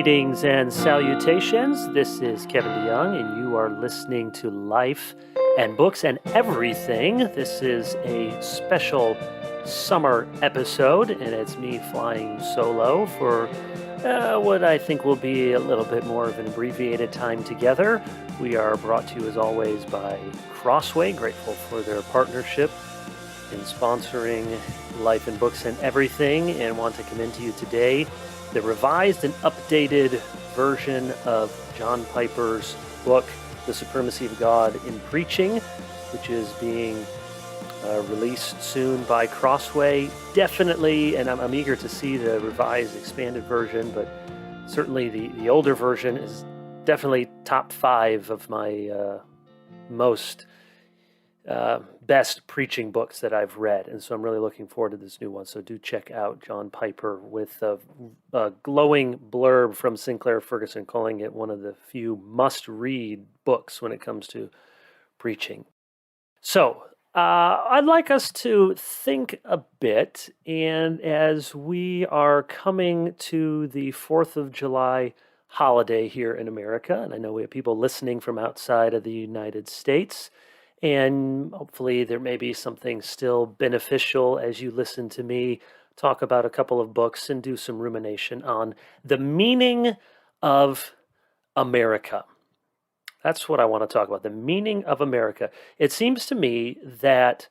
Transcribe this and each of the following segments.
Greetings and salutations. This is Kevin DeYoung, and you are listening to Life and Books and Everything. This is a special summer episode, and it's me flying solo for what I think will be a little bit more of an abbreviated time together. We are brought to you, as always, by Crossway. Grateful for their partnership in sponsoring Life and Books and Everything, and want to commend to you today the revised and updated version of John Piper's book, The Supremacy of God in Preaching, which is being released soon by Crossway. Definitely, and I'm eager to see the revised, expanded version, but certainly the older version is definitely top 5 of my most best preaching books that I've read, and so I'm really looking forward to this new one. So do check out John Piper, with a glowing blurb from Sinclair Ferguson calling it one of the few must-read books when it comes to preaching. So I'd like us to think a bit, and as we are coming to the 4th of July holiday here in America, and I know we have people listening from outside of the United States, and hopefully there may be something still beneficial as you listen to me talk about a couple of books and do some rumination on the meaning of America. That's what I want to talk about, the meaning of America. It seems to me that,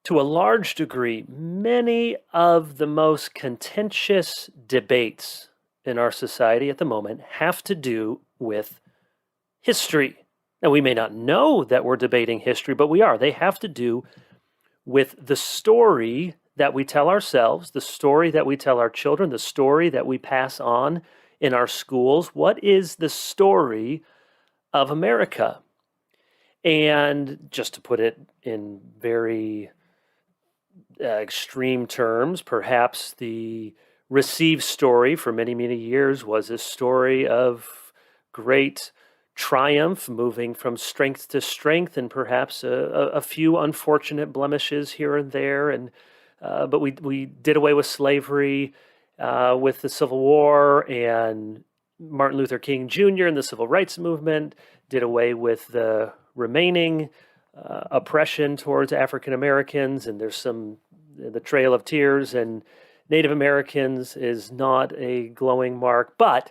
to a large degree, many of the most contentious debates in our society at the moment have to do with history. Now, we may not know that we're debating history, but we are. They have to do with the story that we tell ourselves, the story that we tell our children, the story that we pass on in our schools. What is the story of America? And just to put it in very extreme terms, perhaps the received story for many, many years was a story of great triumph, moving from strength to strength, and perhaps a few unfortunate blemishes here and there. And but we did away with slavery with the Civil War, and Martin Luther King Jr. and the Civil Rights Movement did away with the remaining oppression towards African Americans. And there's the Trail of Tears and Native Americans is not a glowing mark, but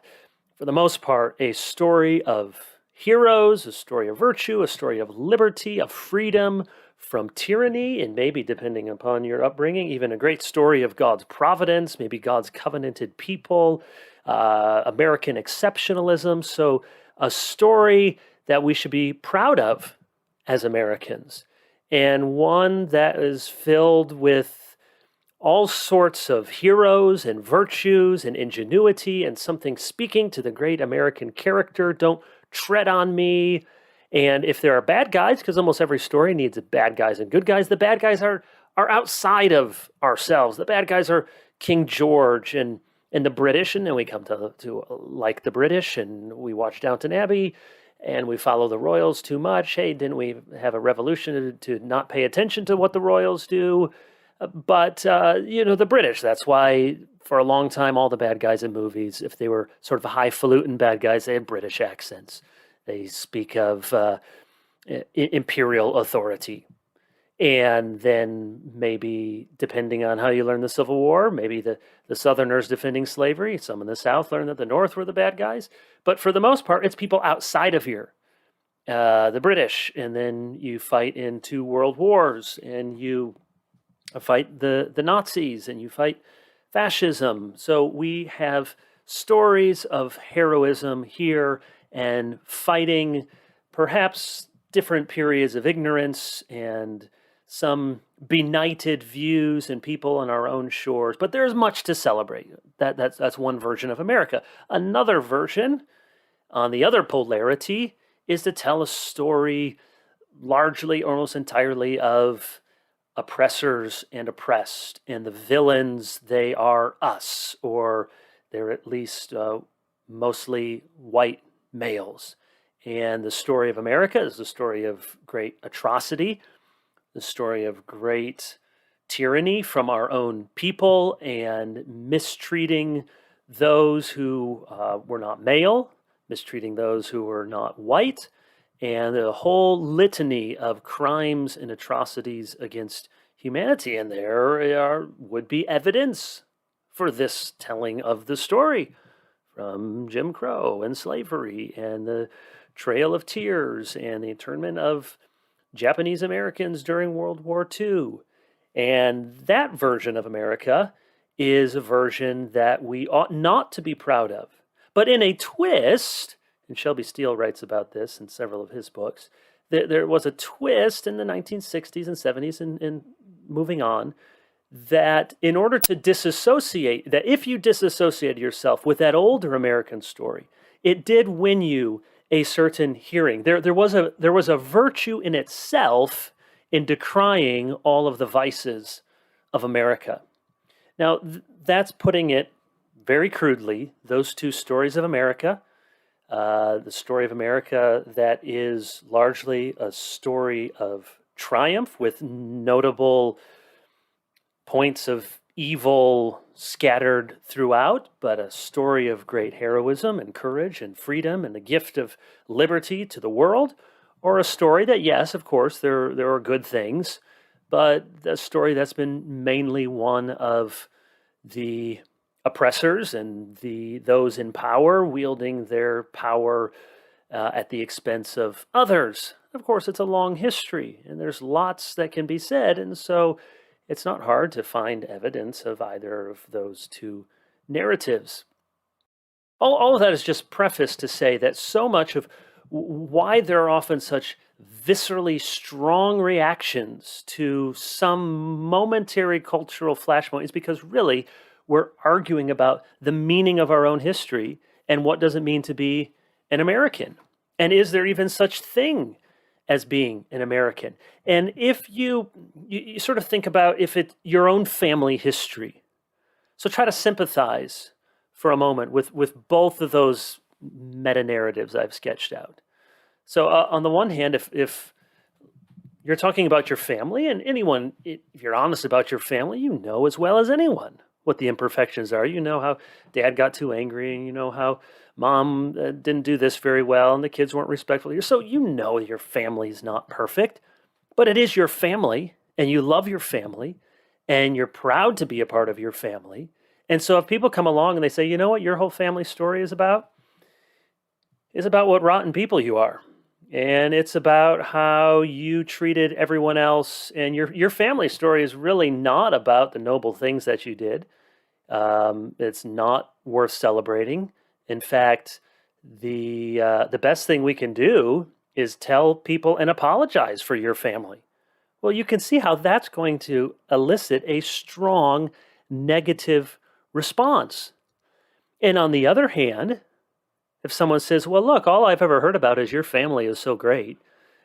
for the most part, a story of heroes, a story of virtue, a story of liberty, of freedom from tyranny, and maybe, depending upon your upbringing, even a great story of God's providence, maybe God's covenanted people, American exceptionalism. So a story that we should be proud of as Americans, and one that is filled with all sorts of heroes and virtues and ingenuity, and something speaking to the great American character. Don't tread on me. And if there are bad guys, because almost every story needs bad guys and good guys, the bad guys are outside of ourselves. The bad guys are King George and the British, and then we come to like the British, and we watch Downton Abbey, and we follow the royals too much. Hey, didn't we have a revolution to not pay attention to what the royals do? But the British, that's why for a long time all the bad guys in movies, if they were sort of highfalutin bad guys, they had British accents. They speak of imperial authority. And then maybe, depending on how you learn the Civil War, maybe the Southerners defending slavery, some in the South learned that the North were the bad guys. But for the most part, it's people outside of here. The British, and then you fight in 2 world wars, and you fight the Nazis, and you fight fascism. So we have stories of heroism here, and fighting perhaps different periods of ignorance and some benighted views and people on our own shores. But there's much to celebrate. That's one version of America. Another version, on the other polarity, is to tell a story largely, almost entirely, of oppressors and oppressed, and the villains, they are us, or they're at least mostly white males. And the story of America is the story of great atrocity, the story of great tyranny from our own people, and mistreating those who were not male, mistreating those who were not white, and a whole litany of crimes and atrocities against humanity. And would be evidence for this telling of the story, from Jim Crow and slavery and the Trail of Tears and the internment of Japanese Americans during World War II. And that version of America is a version that we ought not to be proud of. But in a twist, and Shelby Steele writes about this in several of his books, there was a twist in the 1960s and 70s and moving on, that in order to disassociate, that if you disassociated yourself with that older American story, it did win you a certain hearing. There was a virtue in itself in decrying all of the vices of America. Now, that's putting it very crudely. Those two stories of America, the story of America that is largely a story of triumph with notable points of evil scattered throughout, but a story of great heroism and courage and freedom and the gift of liberty to the world, or a story that, yes, of course, there are good things, but a story that's been mainly one of the oppressors and those in power wielding their power at the expense of others. Of course, it's a long history, and there's lots that can be said, and so it's not hard to find evidence of either of those two narratives. All of that is just preface to say that so much of why there are often such viscerally strong reactions to some momentary cultural flashpoint is because really we're arguing about the meaning of our own history and what does it mean to be an American. And is there even such thing as being an American? And if you sort of think about if it's your own family history, so try to sympathize for a moment with both of those meta-narratives I've sketched out. So on the one hand, if you're talking about your family, and anyone, if you're honest about your family, you know as well as anyone what the imperfections are. You know how dad got too angry, and you know how mom didn't do this very well, and the kids weren't respectful. So you know your family's not perfect, but it is your family, and you love your family, and you're proud to be a part of your family. And so if people come along and they say, you know what your whole family story is about what rotten people you are. And it's about how you treated everyone else. And your family story is really not about the noble things that you did. It's not worth celebrating. In fact, the best thing we can do is tell people and apologize for your family. Well, you can see how that's going to elicit a strong negative response. And on the other hand, if someone says, well, look, all I've ever heard about is your family is so great,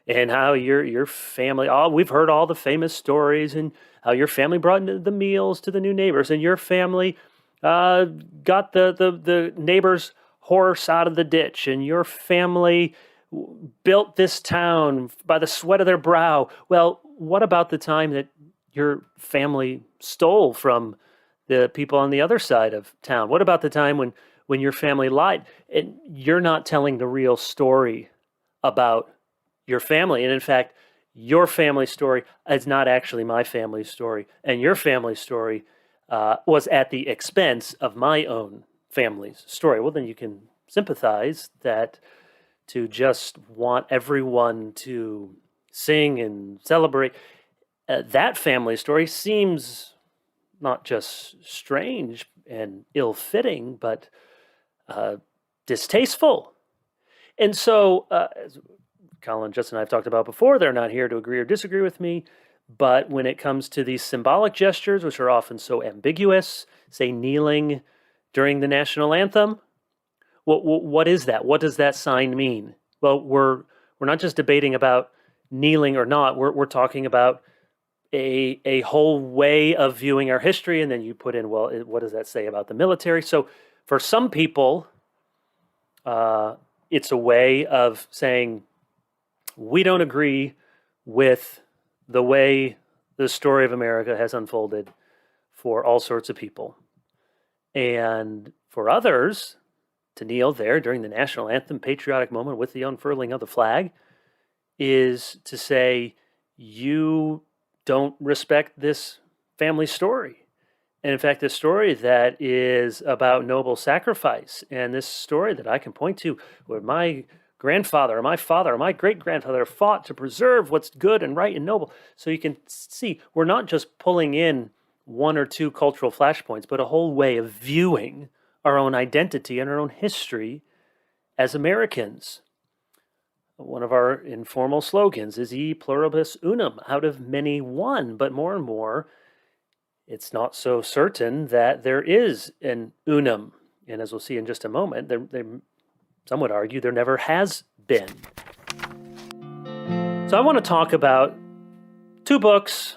and how your family, we've heard all the famous stories, and how your family brought the meals to the new neighbors, and your family got the neighbor's horse out of the ditch, and your family built this town by the sweat of their brow. Well, what about the time that your family stole from the people on the other side of town? What about the time when your family lied? And you're not telling the real story about your family. And in fact, your family story is not actually my family story. And your family story was at the expense of my own family's story. Well, then you can sympathize that to just want everyone to sing and celebrate that family story seems not just strange and ill-fitting, but distasteful. And so, as Colin, Justin, and I have talked about before, they're not here to agree or disagree with me, but when it comes to these symbolic gestures, which are often so ambiguous, say kneeling during the national anthem, what is that? What does that sign mean? Well, we're not just debating about kneeling or not. We're talking about a whole way of viewing our history, and then you put in, well, what does that say about the military? So for some people, it's a way of saying, we don't agree with the way the story of America has unfolded for all sorts of people. And For others, to kneel there during the national anthem, patriotic moment with the unfurling of the flag, is to say, you don't respect this family story. And in fact, this story that is about noble sacrifice, and this story that I can point to where my grandfather or my father or my great grandfather fought to preserve what's good and right and noble. So you can see we're not just pulling in one or two cultural flashpoints, but a whole way of viewing our own identity and our own history as Americans. One of our informal slogans is E pluribus unum, out of many one, but more and more, it's not so certain that there is an unum. And as we'll see in just a moment, some would argue there never has been. So I want to talk about two books.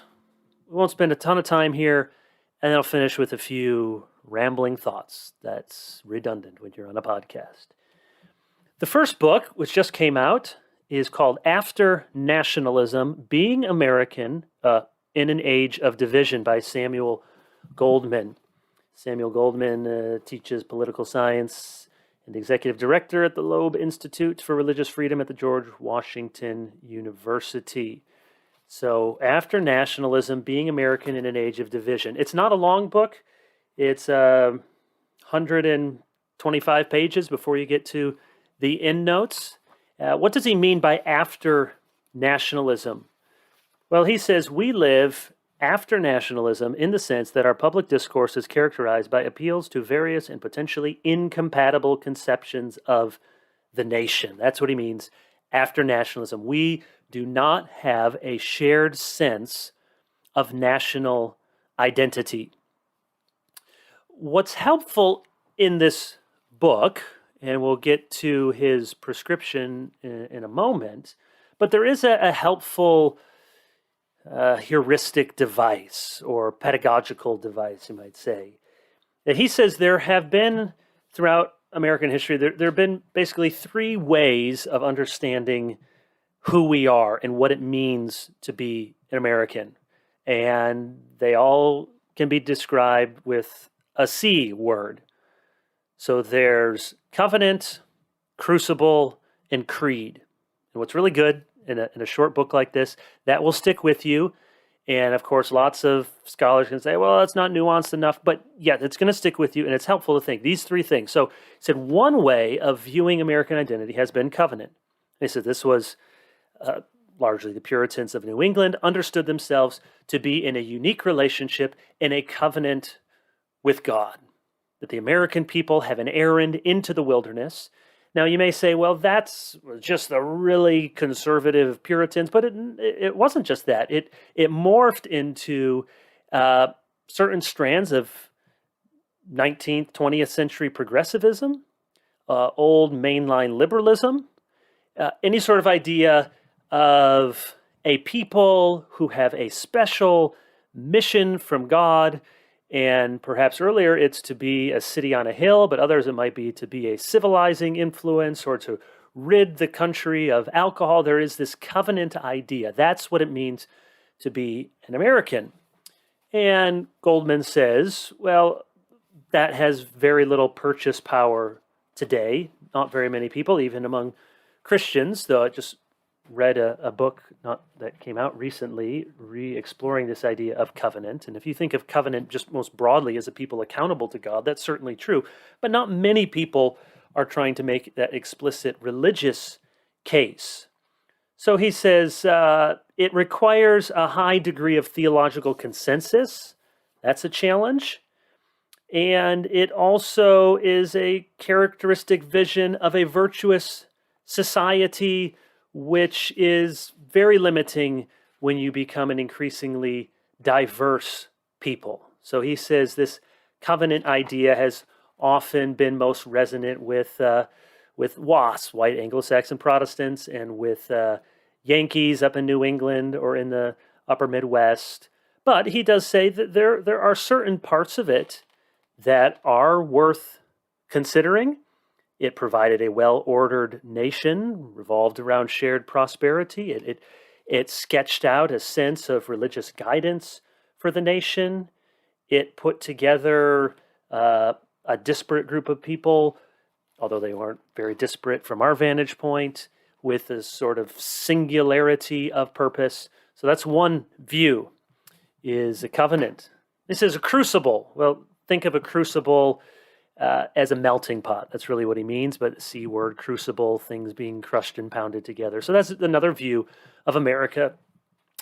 We won't spend a ton of time here, and then I'll finish with a few rambling thoughts. That's redundant when you're on a podcast. The first book, which just came out, is called After Nationalism, Being American in an Age of Division by Samuel Goldman. Samuel Goldman teaches political science and executive director at the Loeb Institute for Religious Freedom at the George Washington University. So, After Nationalism, Being American in an Age of Division. It's not a long book. It's 125 pages before you get to the endnotes. What does he mean by after nationalism? Well, he says we live after nationalism in the sense that our public discourse is characterized by appeals to various and potentially incompatible conceptions of the nation. That's what he means, after nationalism. We do not have a shared sense of national identity. What's helpful in this book, and we'll get to his prescription in a moment, but there is a helpful heuristic device or pedagogical device, you might say. That he says there have been, throughout American history, there have been basically three ways of understanding who we are and what it means to be an American. And they all can be described with a C word. So there's covenant, crucible, and creed. And what's really good in a short book like this, that will stick with you. And of course, lots of scholars can say, well, it's not nuanced enough. But yeah, it's going to stick with you. And it's helpful to think these three things. So he said one way of viewing American identity has been covenant. He said this was largely the Puritans of New England understood themselves to be in a unique relationship in a covenant with God. That the American people have an errand into the wilderness. Now, you may say, well, that's just the really conservative Puritans, but it wasn't just that. It morphed into certain strands of 19th, 20th century progressivism, old mainline liberalism, any sort of idea of a people who have a special mission from God. And perhaps earlier it's to be a city on a hill, but others it might be to be a civilizing influence or to rid the country of alcohol. There is this covenant idea. That's what it means to be an American. And Goldman says, well, that has very little purchase power today. Not very many people, even among Christians, though I just read a book that came out recently, re-exploring this idea of covenant. And if you think of covenant just most broadly as a people accountable to God, that's certainly true. But not many people are trying to make that explicit religious case. So he says it requires a high degree of theological consensus. That's a challenge. And it also is a characteristic vision of a virtuous society, which is very limiting when you become an increasingly diverse people. So he says this covenant idea has often been most resonant with WASP, white Anglo-Saxon Protestants, and with Yankees up in New England or in the upper Midwest. But he does say that there are certain parts of it that are worth considering. It provided a well-ordered nation, revolved around shared prosperity. It sketched out a sense of religious guidance for the nation. It put together a a disparate group of people, although they weren't very disparate from our vantage point, with a sort of singularity of purpose. So that's one view, is a covenant. This is a crucible. Well, think of a crucible as a melting pot. That's really what he means, but C word, crucible, things being crushed and pounded together. So that's another view of America.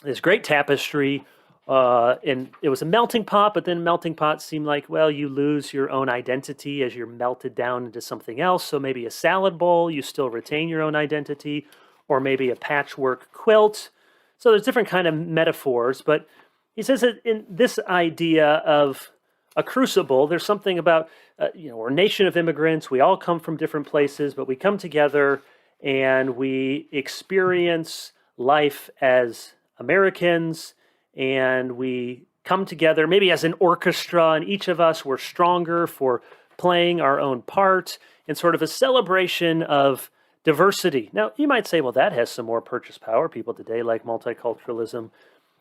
This great tapestry, and it was a melting pot, but then melting pots seem like, well, you lose your own identity as you're melted down into something else. So maybe a salad bowl, you still retain your own identity, or maybe a patchwork quilt. So there's different kind of metaphors, but he says that in this idea of a crucible, there's something about, we're a nation of immigrants. We all come from different places, but we come together and we experience life as Americans, and we come together maybe as an orchestra, and each of us were stronger for playing our own part in sort of a celebration of diversity. Now, you might say, well, that has some more purchase power. People today like multiculturalism,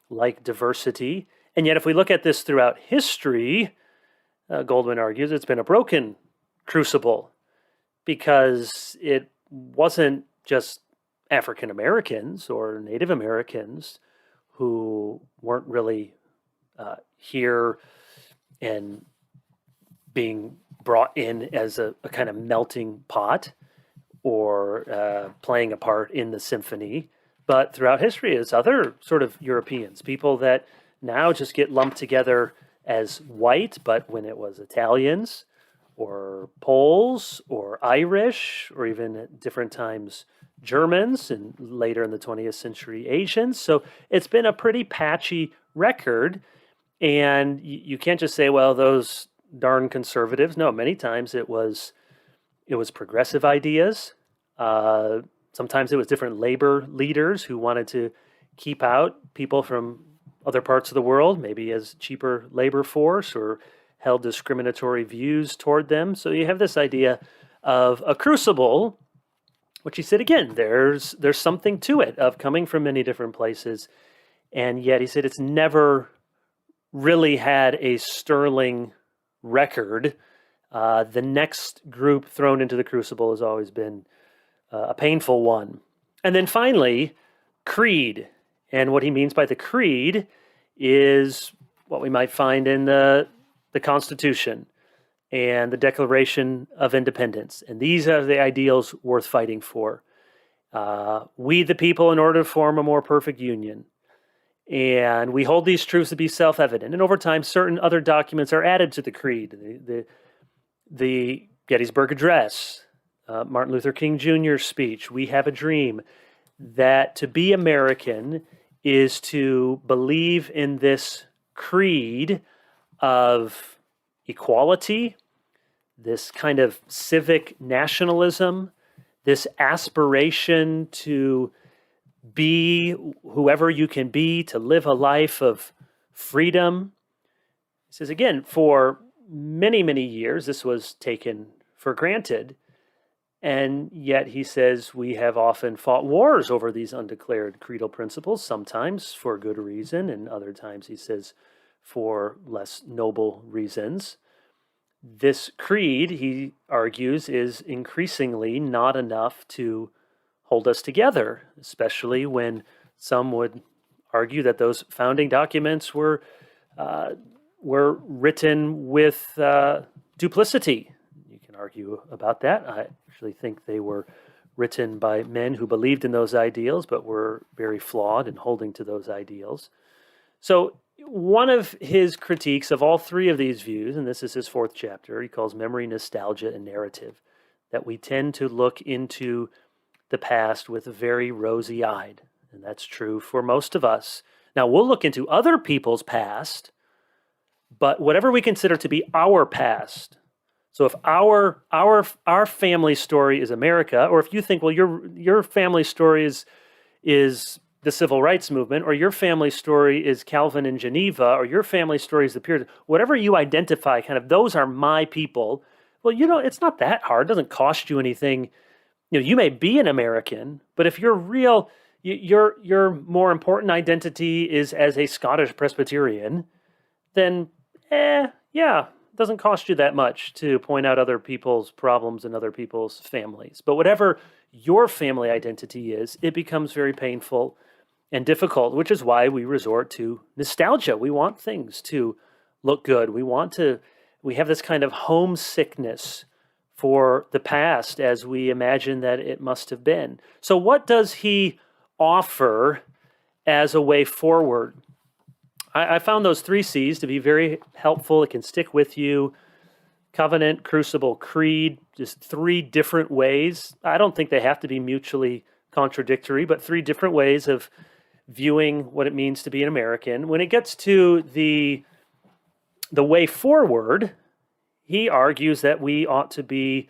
like diversity. And yet, if we look at this throughout history, Goldman argues it's been a broken crucible, because it wasn't just African Americans or Native Americans who weren't really here and being brought in as a kind of melting pot or playing a part in the symphony, but throughout history is other sort of Europeans, people that now just get lumped together as white, but when it was Italians or Poles or Irish, or even at different times Germans, and later in the 20th century Asians. So it's been a pretty patchy record, and you can't just say, well, those darn conservatives. No, many times it was progressive ideas. Sometimes it was different labor leaders who wanted to keep out people from other parts of the world, maybe as cheaper labor force, or held discriminatory views toward them. So you have this idea of a crucible, which he said, again, there's something to it of coming from many different places. And yet he said it's never really had a sterling record. The next group thrown into the crucible has always been a painful one. And then finally, creed. And what he means by the creed is what we might find in the Constitution and the Declaration of Independence. And these are the ideals worth fighting for. We, the people, in order to form a more perfect union. And we hold these truths to be self-evident. And over time, certain other documents are added to the creed. The Gettysburg Address, Martin Luther King Jr.'s speech, We Have a Dream, that to be American is to believe in this creed of equality, this kind of civic nationalism, this aspiration to be whoever you can be, to live a life of freedom. He says, again, for many, many years, this was taken for granted. And yet, he says, we have often fought wars over these undeclared creedal principles, sometimes for good reason, and other times, he says, for less noble reasons. This creed, he argues, is increasingly not enough to hold us together, especially when some would argue that those founding documents were written with duplicity. You can argue about that. I actually think they were written by men who believed in those ideals, but were very flawed in holding to those ideals. So one of his critiques of all three of these views, and this is his fourth chapter, he calls memory, nostalgia, and narrative, that we tend to look into the past with very rosy-eyed, and that's true for most of us. Now, we'll look into other people's past, but whatever we consider to be our past, so if our family story is America, or if you think, well, your family story is the civil rights movement, or your family story is Calvin in Geneva, or your family story is the Puritans, whatever you identify, kind of, those are my people. Well, it's not that hard. It doesn't cost you anything. You may be an American, but if you're real, your more important identity is as a Scottish Presbyterian, then, yeah, doesn't cost you that much to point out other people's problems and other people's families. But whatever your family identity is, it becomes very painful and difficult, which is why we resort to nostalgia. We want things to look good. We have this kind of homesickness for the past as we imagine that it must have been. So what does he offer as a way forward? I found those 3 C's to be very helpful. It can stick with you. Covenant, crucible, creed, just 3 different ways. I don't think they have to be mutually contradictory, but 3 different ways of viewing what it means to be an American. When it gets to the way forward, he argues that we ought to be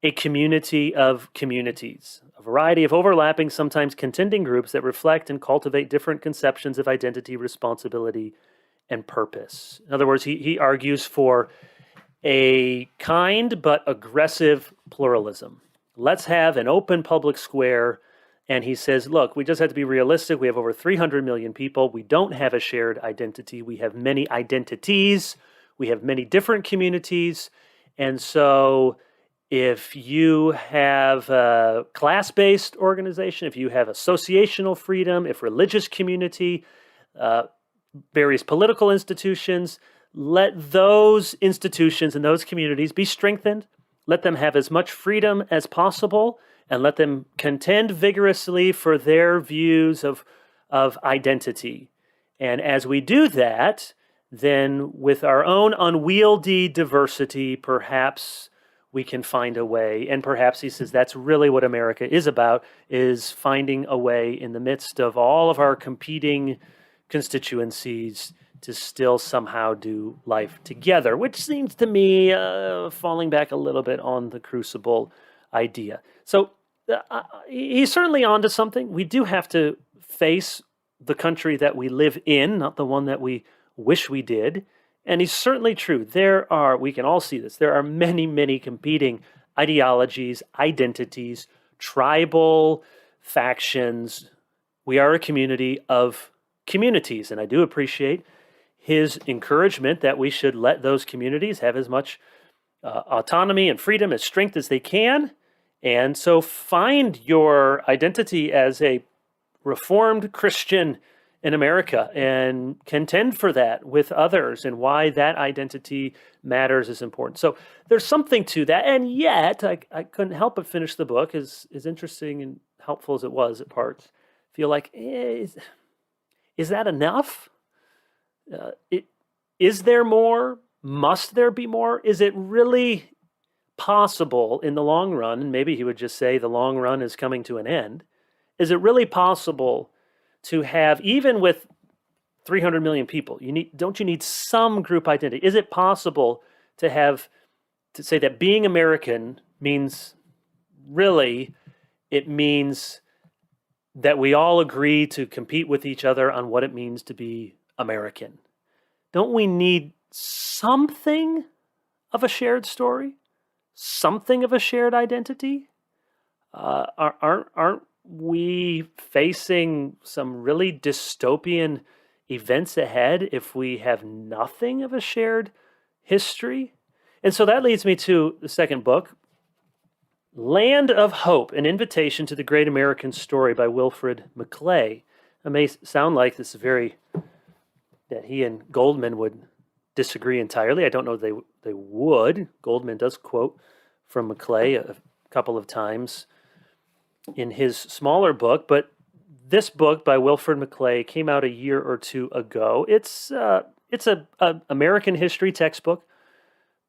a community of communities, a variety of overlapping, sometimes contending groups that reflect and cultivate different conceptions of identity, responsibility, and purpose. In other words, he argues for a kind but aggressive pluralism. Let's have an open public square. And he says, look, we just have to be realistic. We have over 300 million people. We don't have a shared identity. We have many identities. We have many different communities. And so if you have a class-based organization, if you have associational freedom, if religious community, various political institutions, let those institutions and those communities be strengthened. Let them have as much freedom as possible, and let them contend vigorously for their views of identity. And as we do that, then with our own unwieldy diversity, perhaps we can find a way. And perhaps he says that's really what America is about, is finding a way in the midst of all of our competing constituencies to still somehow do life together, which seems to me falling back a little bit on the crucible idea. So he's certainly onto something. We do have to face the country that we live in, not the one that we wish we did. And he's certainly true. We can all see this, there are many, many competing ideologies, identities, tribal factions. We are a community of communities, and I do appreciate his encouragement that we should let those communities have as much autonomy and freedom and strength as they can. And so find your identity as a Reformed Christian in America and contend for that with others, and why that identity matters is important. So there's something to that. And yet I couldn't help but finish the book, as interesting and helpful as it was at parts. Feel like, is that enough? Is there more? Must there be more? Is it really possible in the long run, and maybe he would just say the long run is coming to an end, is it really possible to have, even with 300 million people, don't you need some group identity? Is it possible to say that being American means, really, it means that we all agree to compete with each other on what it means to be American? Don't we need something of a shared story? Something of a shared identity? Aren't we facing some really dystopian events ahead if we have nothing of a shared history? And so that leads me to the second book, Land of Hope, An Invitation to the Great American Story by Wilfred McClay. It may sound like this is that he and Goldman would disagree entirely. I don't know if they would. Goldman does quote from McClay a couple of times in his smaller book, but this book by Wilfred McClay came out a year or two ago. It's a American history textbook,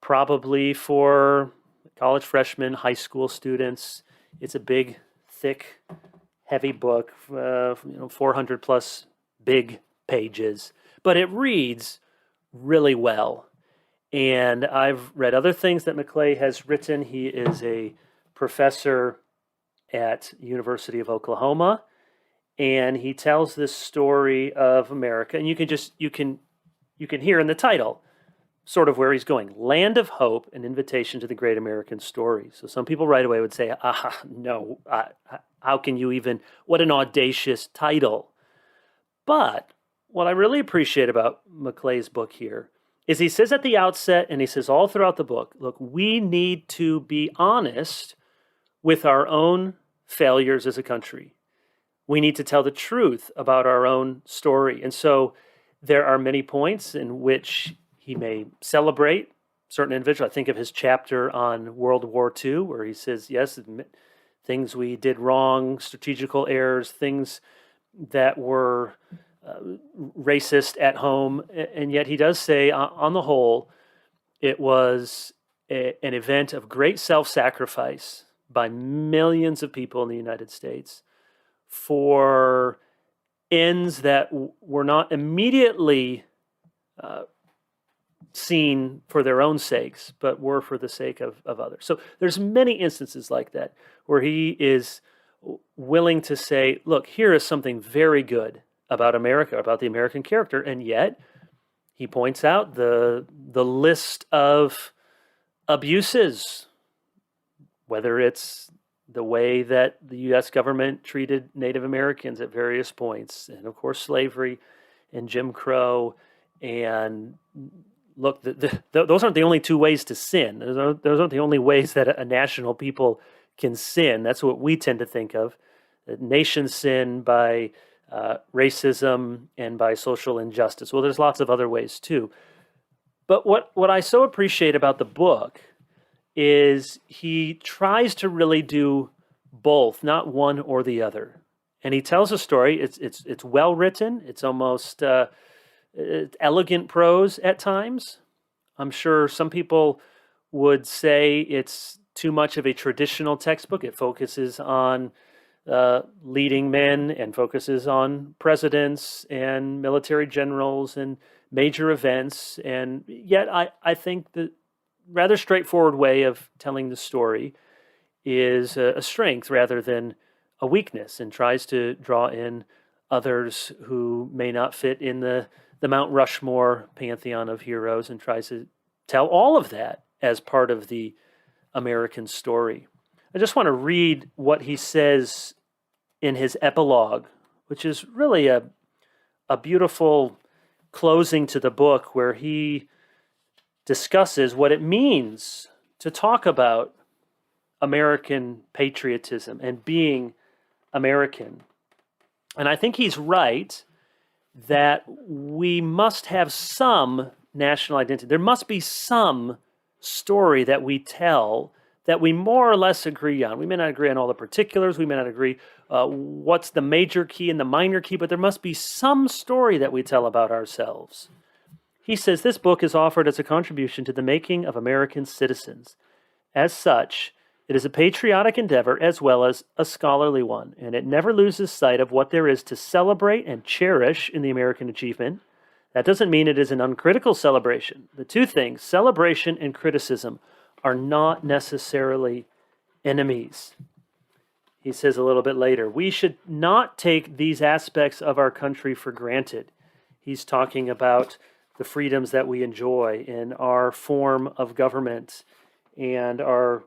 probably for college freshmen, high school students. It's a big, thick, heavy book, 400 plus big pages, but it reads really well. And I've read other things that McClay has written. He is a professor at University of Oklahoma, and he tells this story of America. And you can hear in the title sort of where he's going. Land of Hope, An Invitation to the Great American Story. So some people right away would say, no, how can you even, what an audacious title. But what I really appreciate about McClay's book here is he says at the outset, and he says all throughout the book, look, we need to be honest with our own failures as a country. We need to tell the truth about our own story. And so there are many points in which he may celebrate certain individuals. I think of his chapter on World War II, where he says, yes, things we did wrong, strategical errors, things that were racist at home. And yet he does say, on the whole, it was an event of great self-sacrifice by millions of people in the United States for ends that were not immediately seen for their own sakes, but were for the sake of others. So there's many instances like that where he is willing to say, look, here is something very good about America, about the American character, and yet he points out the list of abuses, whether it's the way that the U.S. government treated Native Americans at various points, and of course slavery and Jim Crow. And look, those aren't the only two ways to sin. Those aren't the only ways that a national people can sin. That's what we tend to think of. Nations sin by racism and by social injustice. Well, there's lots of other ways too. But what I so appreciate about the book is he tries to really do both, not one or the other. And he tells a story. It's well written. It's almost elegant prose at times. I'm sure some people would say it's too much of a traditional textbook. It focuses on leading men and focuses on presidents and military generals and major events. And yet I think the rather straightforward way of telling the story is a strength rather than a weakness, and tries to draw in others who may not fit in the Mount Rushmore pantheon of heroes, and tries to tell all of that as part of the American story. I just want to read what he says in his epilogue, which is really a beautiful closing to the book, where he discusses what it means to talk about American patriotism and being American. And I think he's right that we must have some national identity. There must be some story that we tell that we more or less agree on. We may not agree on all the particulars. We may not agree what's the major key and the minor key, but there must be some story that we tell about ourselves. He says this book is offered as a contribution to the making of American citizens. As such, it is a patriotic endeavor as well as a scholarly one, and it never loses sight of what there is to celebrate and cherish in the American achievement. That doesn't mean it is an uncritical celebration. The two things, celebration and criticism, are not necessarily enemies. He says a little bit later, we should not take these aspects of our country for granted. He's talking about the freedoms that we enjoy in our form of government and our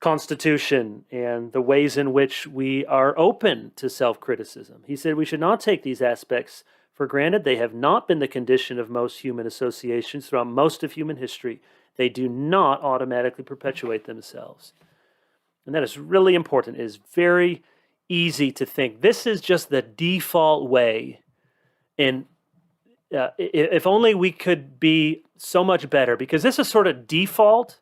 Constitution and the ways in which we are open to self-criticism. He said we should not take these aspects for granted. They have not been the condition of most human associations throughout most of human history. They do not automatically perpetuate themselves. And that is really important. It is very easy to think this is just the default way. And if only we could be so much better, because this is sort of default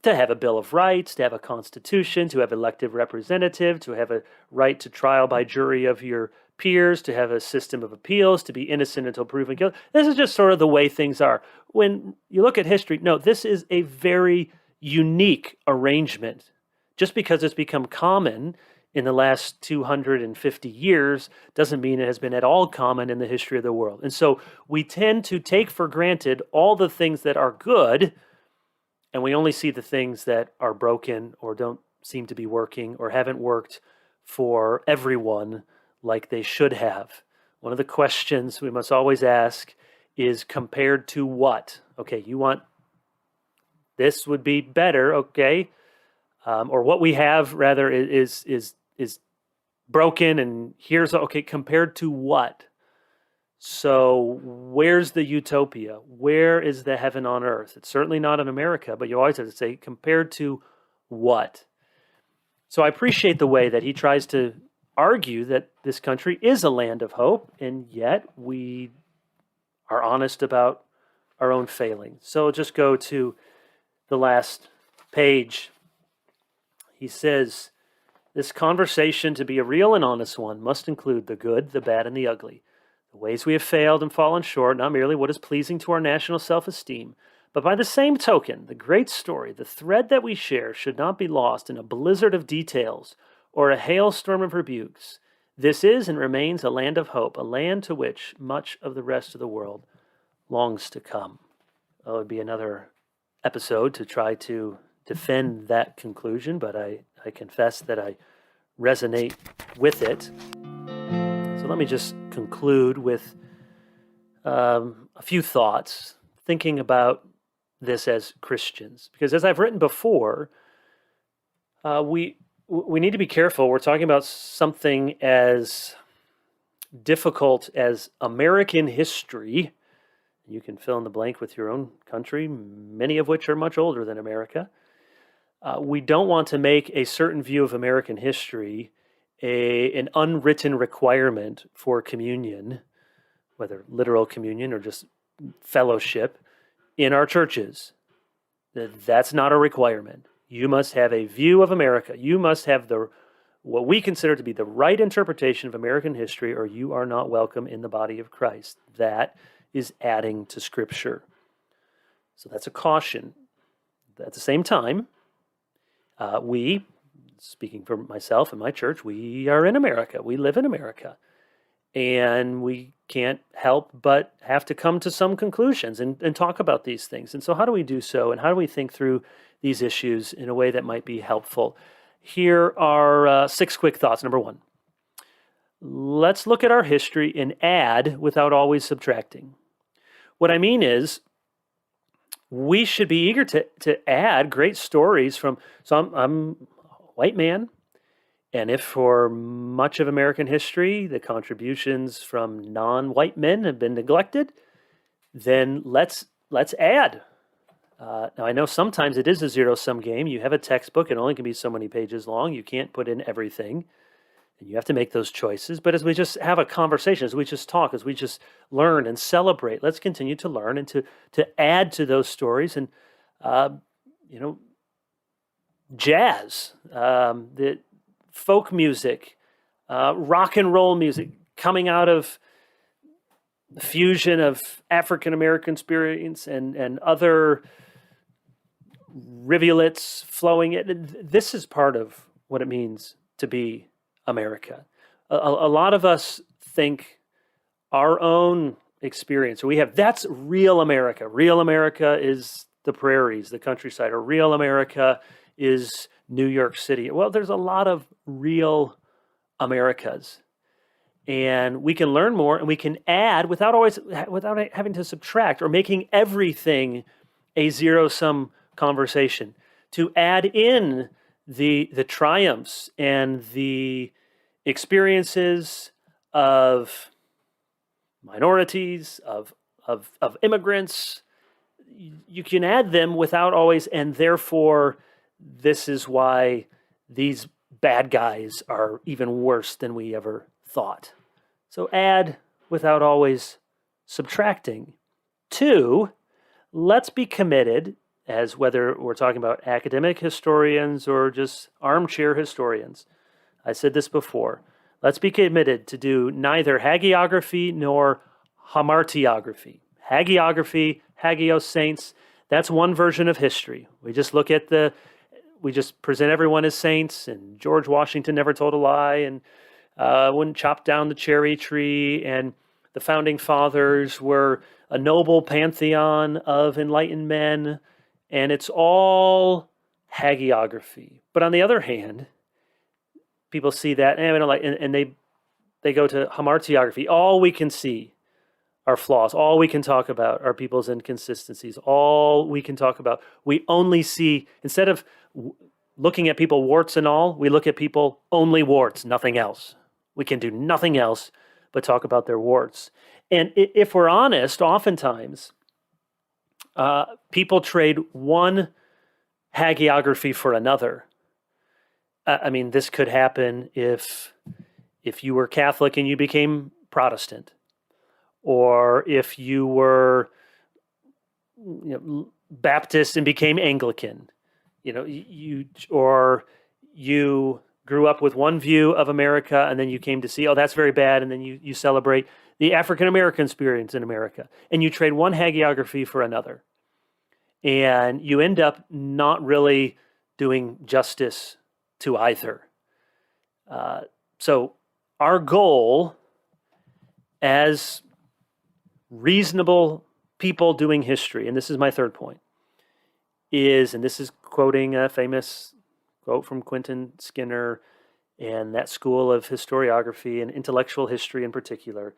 to have a Bill of Rights, to have a Constitution, to have elected representative, to have a right to trial by jury of your peers, to have a system of appeals, to be innocent until proven guilty. This is just sort of the way things are. When you look at history, no, this is a very unique arrangement. Just because it's become common in the last 250 years doesn't mean it has been at all common in the history of the world. And so we tend to take for granted all the things that are good, and we only see the things that are broken or don't seem to be working or haven't worked for everyone like they should have. One of the questions we must always ask is compared to what? Okay, you want this would be better, okay? Or what we have rather is broken, and here's okay, compared to what? So where's the utopia? Where is the heaven on earth? It's certainly not in America, but you always have to say, compared to what? So I appreciate the way that he tries to argue that this country is a land of hope, and yet we are honest about our own failings. So just go to the last page. He says, this conversation, to be a real and honest one, must include the good, the bad, and the ugly. The ways we have failed and fallen short, not merely what is pleasing to our national self-esteem, but by the same token, the great story, the thread that we share, should not be lost in a blizzard of details or a hailstorm of rebukes. This is and remains a land of hope, a land to which much of the rest of the world longs to come. It would be another episode to try to defend that conclusion, but I confess that I resonate with it. So let me just conclude with a few thoughts, thinking about this as Christians. Because as I've written before, we need to be careful. We're talking about something as difficult as American history. You can fill in the blank with your own country, many of which are much older than America. We don't want to make a certain view of American history an unwritten requirement for communion, whether literal communion or just fellowship, in our churches. That's not a requirement. You must have a view of America. You must have what we consider to be the right interpretation of American history, or you are not welcome in the body of Christ. That is adding to Scripture. So that's a caution. At the same time, we, speaking for myself and my church, we are in America. We live in America. And we can't help but have to come to some conclusions and talk about these things. And so how do we do so? And how do we think through these issues in a way that might be helpful? Here are 6 quick thoughts. Number 1, let's look at our history and add without always subtracting. What I mean is, we should be eager to add great stories from, so I'm a white man, and if for much of American history the contributions from non-white men have been neglected, then let's add. Now I know sometimes it is a zero-sum game. You have a textbook, it only can be so many pages long. You can't put in everything, and you have to make those choices. But as we just have a conversation, as we just talk, as we just learn and celebrate, let's continue to learn and to add to those stories. And jazz, the folk music, rock and roll music coming out of the fusion of African American experience and other rivulets flowing. This is part of what it means to be America. A lot of us think our own experience, that's real America. Real America is the prairies, the countryside, or real America is New York City. Well, there's a lot of real Americas, and we can learn more and we can add without having to subtract or making everything a zero-sum conversation, to add in the triumphs and the experiences of minorities, of immigrants. You can add them without always, and therefore this is why these bad guys are even worse than we ever thought. So add without always subtracting. 2, let's be committed, as whether we're talking about academic historians or just armchair historians. I said this before. Let's be committed to do neither hagiography nor hamartiography. Hagiography, hagios saints, that's one version of history. We just we just present everyone as saints, and George Washington never told a lie, and wouldn't chop down the cherry tree, and the founding fathers were a noble pantheon of enlightened men, and it's all hagiography. But on the other hand, people see that and they go to hamartiography. All we can see are flaws. All we can talk about are people's inconsistencies. All we can talk about, we only see, instead of looking at people warts and all, we look at people only warts, nothing else. We can do nothing else but talk about their warts. And if we're honest, oftentimes people trade one hagiography for another. I mean, this could happen if you were Catholic and you became Protestant, or if you were Baptist and became Anglican. Or you grew up with one view of America and then you came to see, oh, that's very bad, and then you celebrate the African American experience in America, and you trade one hagiography for another, and you end up not really doing justice to either. So our goal as reasonable people doing history, and this is my third point, and this is quoting a famous quote from Quentin Skinner and that school of historiography and intellectual history in particular,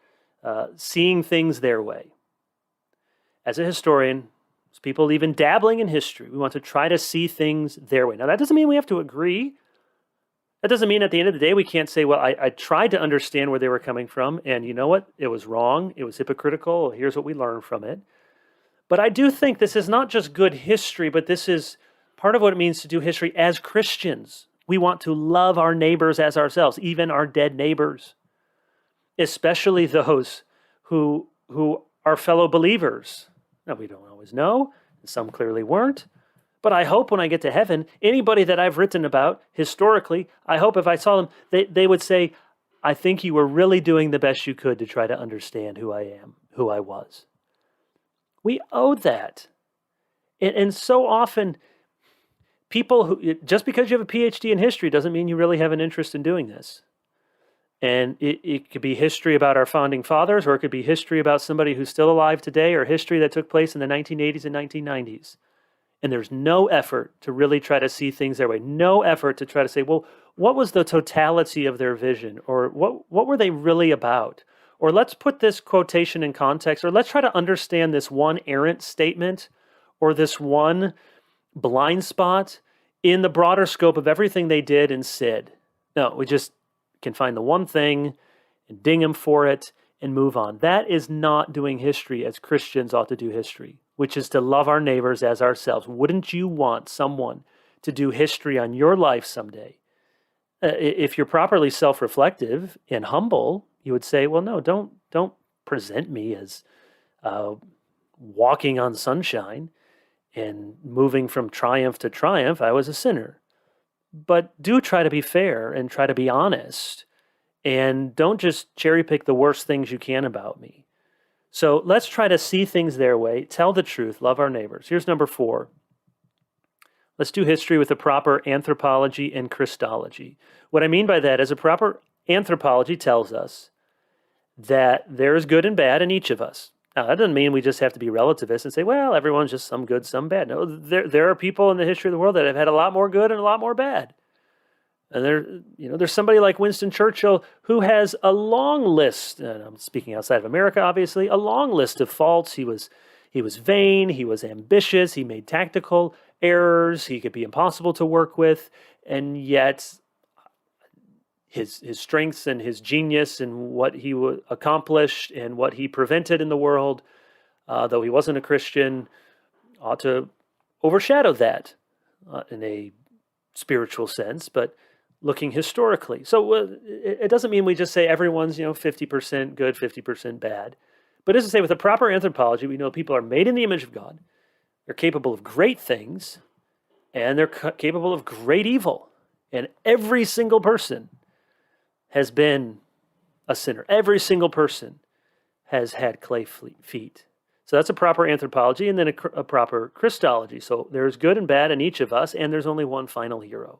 seeing things their way. As a historian, as people even dabbling in history, we want to try to see things their way. Now, that doesn't mean we have to agree. That doesn't mean at the end of the day we can't say, well, I tried to understand where they were coming from, and you know what? It was wrong. It was hypocritical. Here's what we learned from it. But I do think this is not just good history, but this is part of what it means to do history as Christians. We want to love our neighbors as ourselves, even our dead neighbors, especially those who are fellow believers. Now, we don't always know. Some clearly weren't. But I hope when I get to heaven, anybody that I've written about historically, I hope if I saw them, they would say, I think you were really doing the best you could to try to understand who I am, who I was. We owe that. And so often, people who, just because you have a PhD in history doesn't mean you really have an interest in doing this. And it could be history about our founding fathers, or it could be history about somebody who's still alive today, or history that took place in the 1980s and 1990s. And there's no effort to really try to see things their way. No effort to try to say, well, what was the totality of their vision? Or what were they really about? Or let's put this quotation in context, or let's try to understand this one errant statement or this one blind spot in the broader scope of everything they did and said. No, we just can find the one thing and ding them for it and move on. That is not doing history as Christians ought to do history, which is to love our neighbors as ourselves. Wouldn't you want someone to do history on your life someday? If you're properly self-reflective and humble, you would say, well, no, don't present me as walking on sunshine and moving from triumph to triumph. I was a sinner. But do try to be fair and try to be honest, and don't just cherry pick the worst things you can about me. So let's try to see things their way, tell the truth, love our neighbors. Here's number 4. Let's do history with a proper anthropology and Christology. What I mean by that is a proper anthropology tells us that there is good and bad in each of us. Now, that doesn't mean we just have to be relativists and say, well, everyone's just some good, some bad. No, there are people in the history of the world that have had a lot more good and a lot more bad. And there's somebody like Winston Churchill who has a long list, and I'm speaking outside of America, obviously, a long list of faults. He was vain, he was ambitious, he made tactical errors, he could be impossible to work with, and yet his strengths and his genius and what he accomplished and what he prevented in the world, though he wasn't a Christian, ought to overshadow that in a spiritual sense, but looking historically. So it doesn't mean we just say everyone's 50% good, 50% bad. But as I say, with a proper anthropology, we know people are made in the image of God. They're capable of great things, and they're capable of great evil. And every single person has been a sinner. Every single person has had clay feet. So that's a proper anthropology, and then a proper Christology. So there's good and bad in each of us, and there's only one final hero.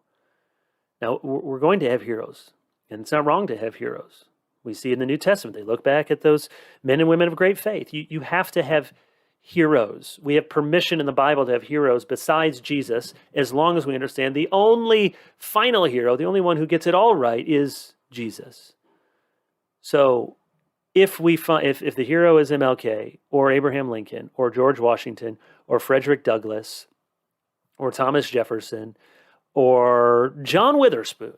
Now, we're going to have heroes, and it's not wrong to have heroes. We see in the New Testament, they look back at those men and women of great faith. You have to have heroes. We have permission in the Bible to have heroes besides Jesus, as long as we understand the only final hero, the only one who gets it all right, is Jesus. So if the hero is MLK or Abraham Lincoln or George Washington or Frederick Douglass or Thomas Jefferson or John Witherspoon,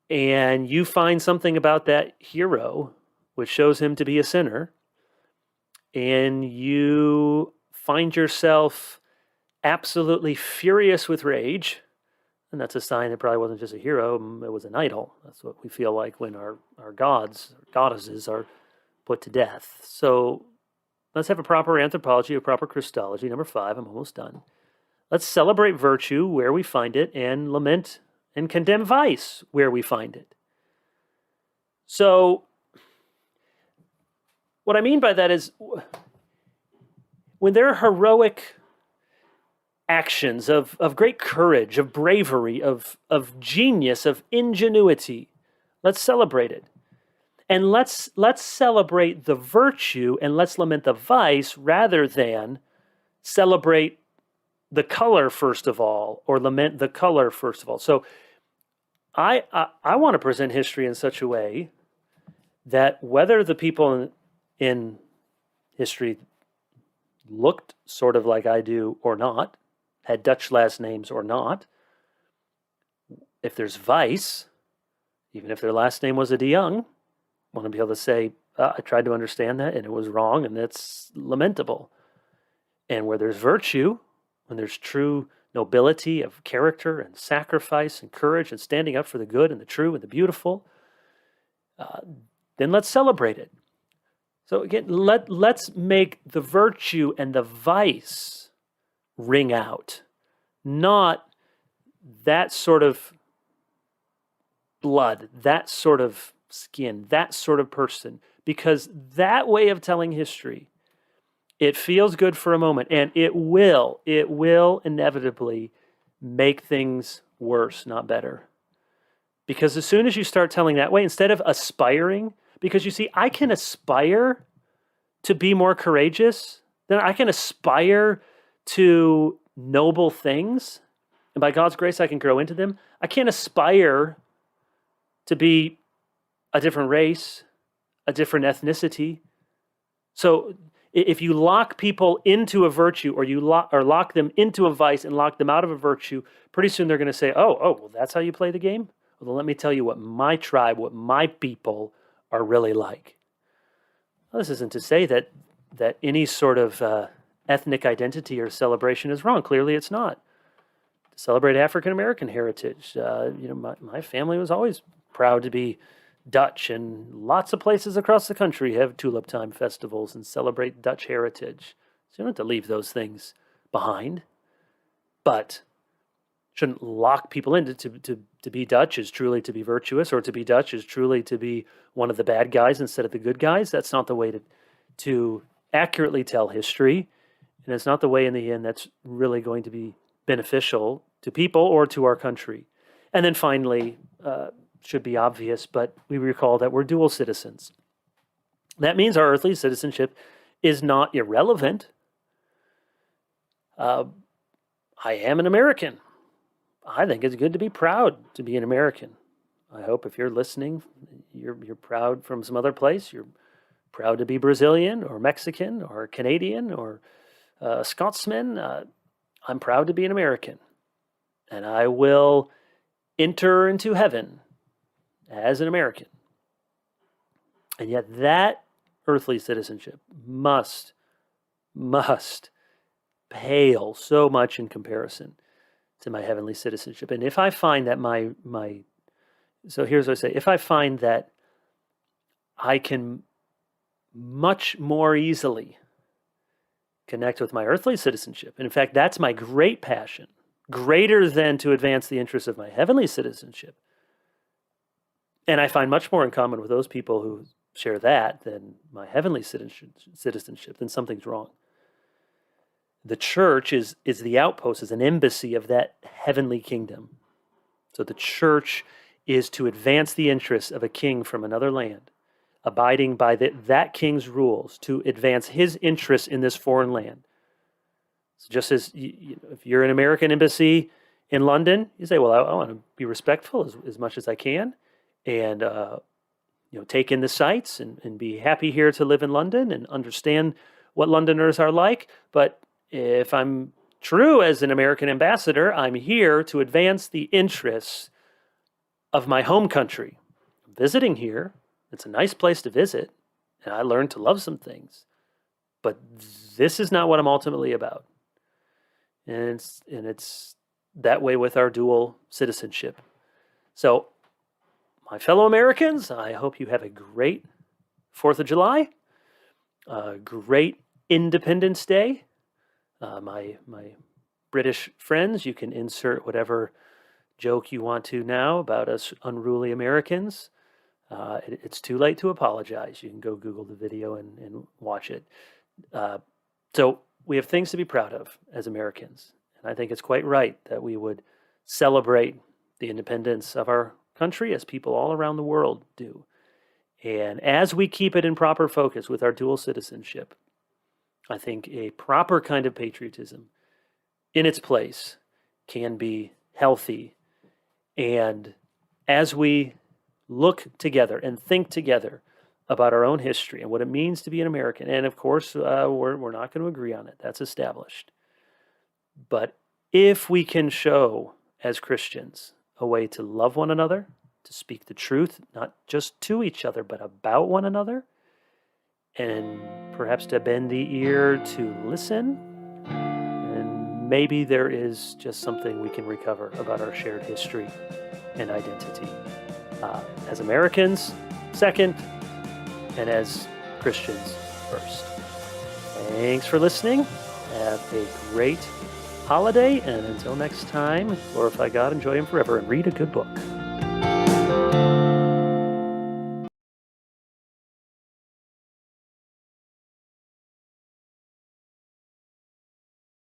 and you find something about that hero which shows him to be a sinner, and you find yourself absolutely furious with rage, and that's a sign it probably wasn't just a hero, it was an idol. That's what we feel like when our gods, or goddesses are put to death. So let's have a proper anthropology, a proper Christology. Number 5, I'm almost done. Let's celebrate virtue where we find it and lament and condemn vice where we find it. So what I mean by that is when there are heroic actions of great courage, of bravery, of genius, of ingenuity, let's celebrate it. And let's celebrate the virtue and let's lament the vice rather than celebrate the color first of all or lament the color first of all. So I want to present history in such a way that whether the people in history looked sort of like I do or not, had Dutch last names or not, if there's vice, even if their last name was a de Young, I want to be able to say, I tried to understand that and it was wrong and that's lamentable. And where there's virtue, when there's true nobility of character and sacrifice and courage and standing up for the good and the true and the beautiful, then let's celebrate it. So again, let's make the virtue and the vice ring out, not that sort of blood, that sort of skin, that sort of person, because that way of telling history, it feels good for a moment, and it will inevitably make things worse, not better. Because as soon as you start telling that way, instead of aspiring, because you see, I can aspire to be more courageous, then I can aspire to noble things, and by God's grace, I can grow into them. I can't aspire to be a different race, a different ethnicity. So if you lock people into a virtue or you lock them into a vice and lock them out of a virtue, pretty soon they're going to say, oh, well, that's how you play the game? Well, let me tell you what my tribe, what my people are really like. Well, this isn't to say that any sort of ethnic identity or celebration is wrong. Clearly it's not. To celebrate African-American heritage, my family was always proud to be Dutch, and lots of places across the country have tulip time festivals and celebrate Dutch heritage. So you don't have to leave those things behind, but shouldn't lock people in to be Dutch is truly to be virtuous, or to be Dutch is truly to be one of the bad guys instead of the good guys. That's not the way to accurately tell history, and it's not the way in the end that's really going to be beneficial to people or to our country. And then finally, should be obvious, but we recall that we're dual citizens. That means our earthly citizenship is not irrelevant. I am an American. I think it's good to be proud to be an American. I hope if you're listening, you're proud from some other place. You're proud to be Brazilian or Mexican or Canadian or Scotsman. I'm proud to be an American. And I will enter into heaven as an American. And yet that earthly citizenship must pale so much in comparison to my heavenly citizenship. And if I find that so here's what I say, if I find that I can much more easily connect with my earthly citizenship, and in fact, that's my great passion, greater than to advance the interests of my heavenly citizenship, and I find much more in common with those people who share that than my heavenly citizenship, then something's wrong. The church is the outpost, is an embassy of that heavenly kingdom. So the church is to advance the interests of a king from another land, abiding by that king's rules, to advance his interests in this foreign land. So just as if you're an American embassy in London, you say, well, I want to be respectful as much as I can, and take in the sights and be happy here to live in London and understand what Londoners are like. But if I'm true as an American ambassador, I'm here to advance the interests of my home country. I'm visiting here. It's a nice place to visit. and I learned to love some things. But this is not what I'm ultimately about. And it's that way with our dual citizenship. So, my fellow Americans, I hope you have a great 4th of July, a great Independence Day. My British friends, you can insert whatever joke you want to now about us unruly Americans. It's too late to apologize. You can go Google the video and watch it. So we have things to be proud of as Americans. And I think it's quite right that we would celebrate the independence of our country as people all around the world do. And as we keep it in proper focus with our dual citizenship, I think a proper kind of patriotism in its place can be healthy. And as we look together and think together about our own history and what it means to be an American, and of course, we're not going to agree on it. That's established. But if we can show as Christians a way to love one another, to speak the truth, not just to each other, but about one another, and perhaps to bend the ear to listen, and maybe there is just something we can recover about our shared history and identity. As Americans, second, and as Christians, first. Thanks for listening. Have a great holiday, and until next time, glorify God, enjoy Him forever, and read a good book.